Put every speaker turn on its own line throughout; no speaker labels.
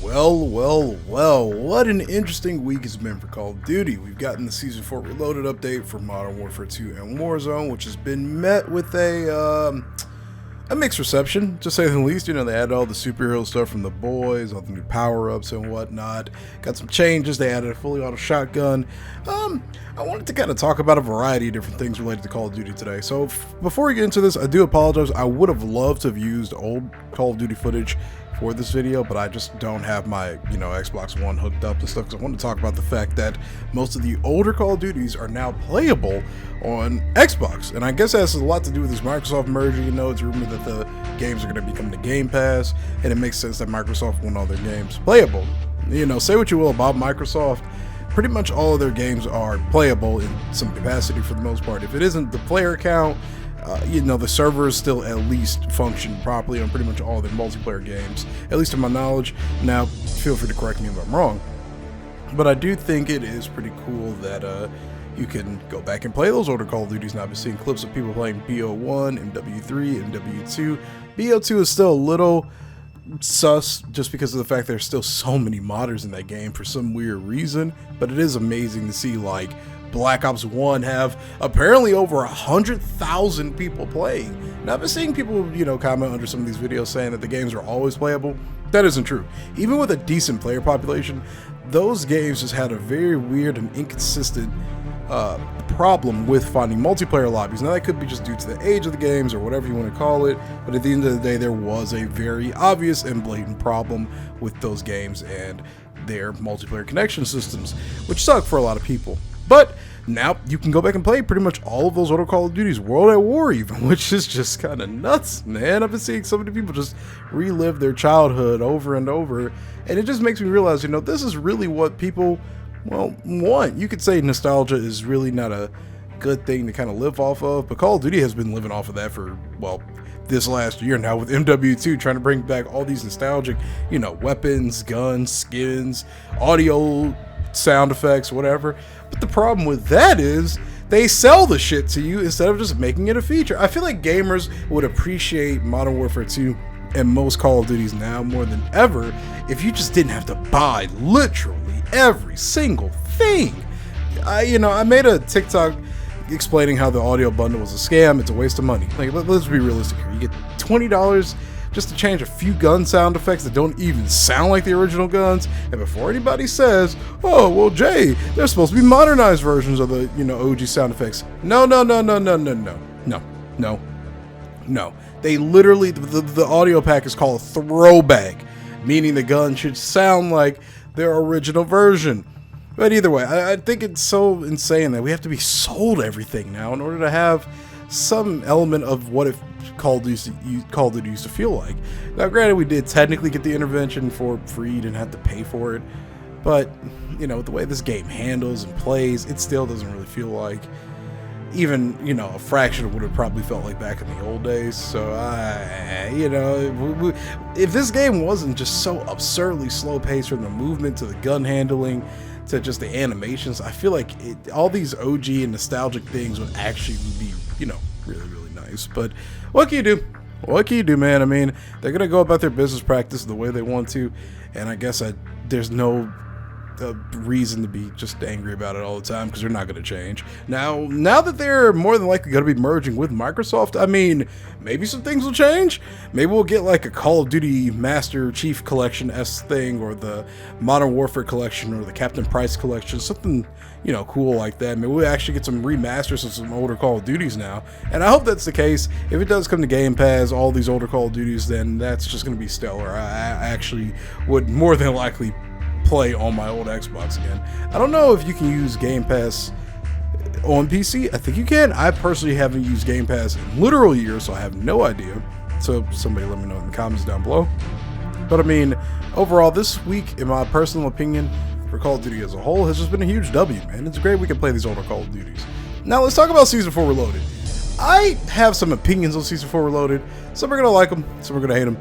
Well, what an interesting week it's been for Call of Duty. We've gotten the Season 4 Reloaded update for Modern Warfare 2 and Warzone, which has been met with a mixed reception, to say the least. You know, they added all the superhero stuff from the boys, all the new power-ups and whatnot. Got some changes. They added a fully auto shotgun. I wanted to kind of talk about a variety of different things related to Call of Duty today. So before we get into this, I do apologize. I would have loved to have used old Call of Duty footage for this video, but I just don't have my, Xbox One hooked up to stuff, because I want to talk about the fact that most of the older Call of Duties are now playable on Xbox, and I guess that has a lot to do with this Microsoft merger. It's rumored that the games are going to become the Game Pass, and it makes sense that Microsoft want all their games playable. Say what you will about Microsoft, pretty much all of their games are playable in some capacity for the most part. If it isn't the player count, the servers still at least function properly on pretty much all their multiplayer games, at least to my knowledge. Now, feel free to correct me if I'm wrong, but I do think it is pretty cool that you can go back and play those older Call of Duties. Now, I've been seeing clips of people playing BO1, MW3, MW2. BO2 is still a little sus just because of the fact there's still so many modders in that game for some weird reason, but it is amazing to see, like, Black Ops 1 have apparently over 100,000 people playing. Now, I've been seeing people, comment under some of these videos saying that the games are always playable. That isn't true. Even with a decent player population, those games just had a very weird and inconsistent problem with finding multiplayer lobbies. Now, that could be just due to the age of the games or whatever you want to call it, but at the end of the day, there was a very obvious and blatant problem with those games and their multiplayer connection systems, which suck for a lot of people. But now you can go back and play pretty much all of those older Call of Duties, World at War even, which is just kind of nuts, man. I've been seeing so many people just relive their childhood over and over, and it just makes me realize, this is really what people, want. You could say nostalgia is really not a good thing to kind of live off of, but Call of Duty has been living off of that for, this last year now, with MW2 trying to bring back all these nostalgic, weapons, guns, skins, audio, sound effects, whatever. But the problem with that is they sell the shit to you instead of just making it a feature. I feel like gamers would appreciate Modern Warfare 2 and most Call of Duties now more than ever if you just didn't have to buy literally every single thing. I made a TikTok explaining how the audio bundle was a scam. It's a waste of money. Like, let's be realistic here. You get $20 just to change a few gun sound effects that don't even sound like the original guns, and before anybody says, oh, well, Jay, there's supposed to be modernized versions of the, OG sound effects. No. They literally, the audio pack is called throwback, meaning the gun should sound like their original version. But either way, I think it's so insane that we have to be sold everything now in order to have some element of what if Call of Duty used to feel like. Now, granted, we did technically get the intervention for free and had to pay for it, but the way this game handles and plays, it still doesn't really feel like even a fraction of what it probably felt like back in the old days. So if this game wasn't just so absurdly slow paced, from the movement to the gun handling to just the animations, I feel like all these OG and nostalgic things would actually be really, really nice. But what can you do? What can you do, man? I mean, they're gonna go about their business practice the way they want to, and I guess there's no reason to be just angry about it all the time, because they're not going to change. Now that they're more than likely going to be merging with Microsoft, I mean, maybe some things will change. Maybe we'll get like a Call of Duty Master Chief Collection-esque thing, or the Modern Warfare Collection, or the Captain Price Collection, something cool like that. Maybe we'll actually get some remasters of some older Call of Duties now, and I hope that's the case. If it does come to Game Pass, all these older Call of Duties, then that's just going to be stellar. I actually would more than likely play on my old Xbox again. I don't know if you can use Game Pass on PC. I think you can. I personally haven't used Game Pass in literal years, so I have no idea. So somebody let me know in the comments down below. But I mean, overall, this week, in my personal opinion, for Call of Duty as a whole, has just been a huge W, man. It's great we can play these older Call of Duties. Now, let's talk about Season 4 Reloaded. I have some opinions on Season 4 Reloaded. Some are going to like them, some are going to hate them.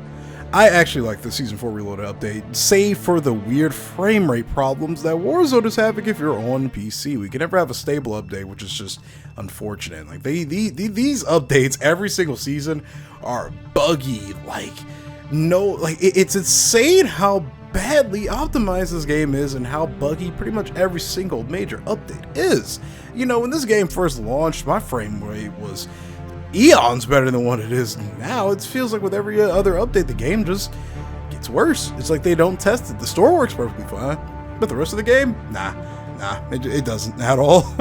I actually like the Season 4 Reloaded update, save for the weird frame rate problems that Warzone is having if you're on PC. We can never have a stable update, which is just unfortunate. Like, these updates every single season are buggy. Like, it's insane how badly optimized this game is and how buggy pretty much every single major update is. You know, when this game first launched, my frame rate was eons better than what it is now. It feels like with every other update, the game just gets worse. It's like they don't test it. The store works perfectly fine, but the rest of the game, nah, it doesn't at all.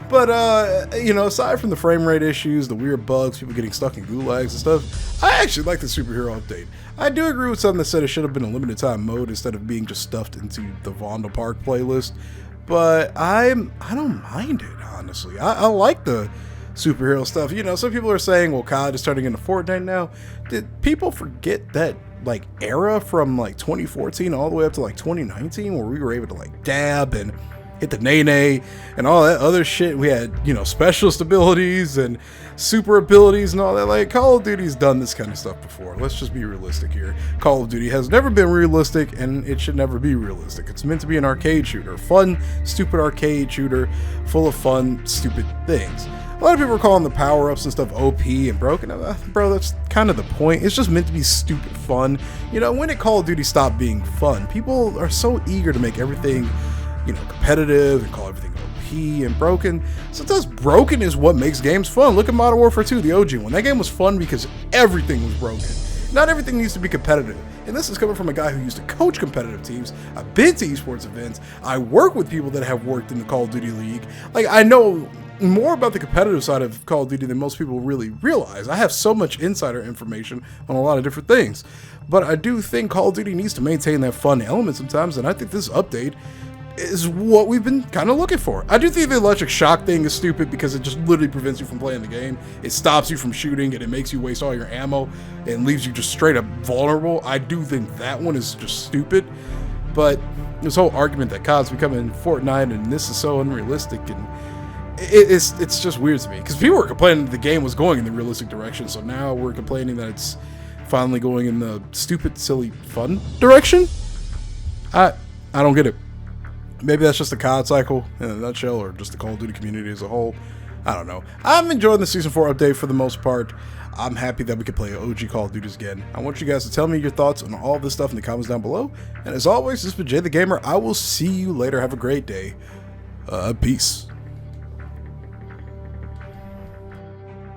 But, you know, aside from the frame rate issues, the weird bugs, people getting stuck in gulags and stuff, I actually like the superhero update. I do agree with some that said it should have been a limited time mode instead of being just stuffed into the Vonda Park playlist, but I don't mind it, honestly. I like the superhero stuff. You know, some people are saying, well, COD is turning into Fortnite now. Did people forget that, like, era from, like, 2014 all the way up to, like, 2019 where we were able to, like, dab and hit the nay and all that other shit? We had, you know, specialist abilities and super abilities and all that. Like, Call of Duty's done this kind of stuff before. Let's just be realistic here. Call of Duty has never been realistic, and it should never be realistic. It's meant to be an arcade shooter. Fun, stupid arcade shooter full of fun, stupid things. A lot of people are calling the power-ups and stuff OP and broken. Bro, that's kind of the point. It's just meant to be stupid fun. You know, when did Call of Duty stop being fun? People are so eager to make everything, you know, competitive and call everything OP and broken. Sometimes broken is what makes games fun. Look at Modern Warfare 2, the OG one. That game was fun because everything was broken. Not everything needs to be competitive. And this is coming from a guy who used to coach competitive teams. I've been to esports events. I work with people that have worked in the Call of Duty League. Like, I know more about the competitive side of Call of Duty than most people really realize. I have so much insider information on a lot of different things. But I do think Call of Duty needs to maintain that fun element sometimes, and I think this update is what we've been kind of looking for. I do think the electric shock thing is stupid because it just literally prevents you from playing the game. It stops you from shooting and it makes you waste all your ammo and leaves you just straight up vulnerable. I do think that one is just stupid. But this whole argument that COD's becoming Fortnite and this is so unrealistic, and it's just weird to me because people were complaining that the game was going in the realistic direction, so now we're complaining that it's finally going in the stupid, silly, fun direction. I don't get it. Maybe that's just the COD cycle in a nutshell, or just the Call of Duty community as a whole. I don't know. I'm enjoying the Season 4 update for the most part. I'm happy that we can play OG Call of Duty again. I want you guys to tell me your thoughts on all this stuff in the comments down below. And as always, this has been Jay the Gamer. I will see you later. Have a great day. Peace.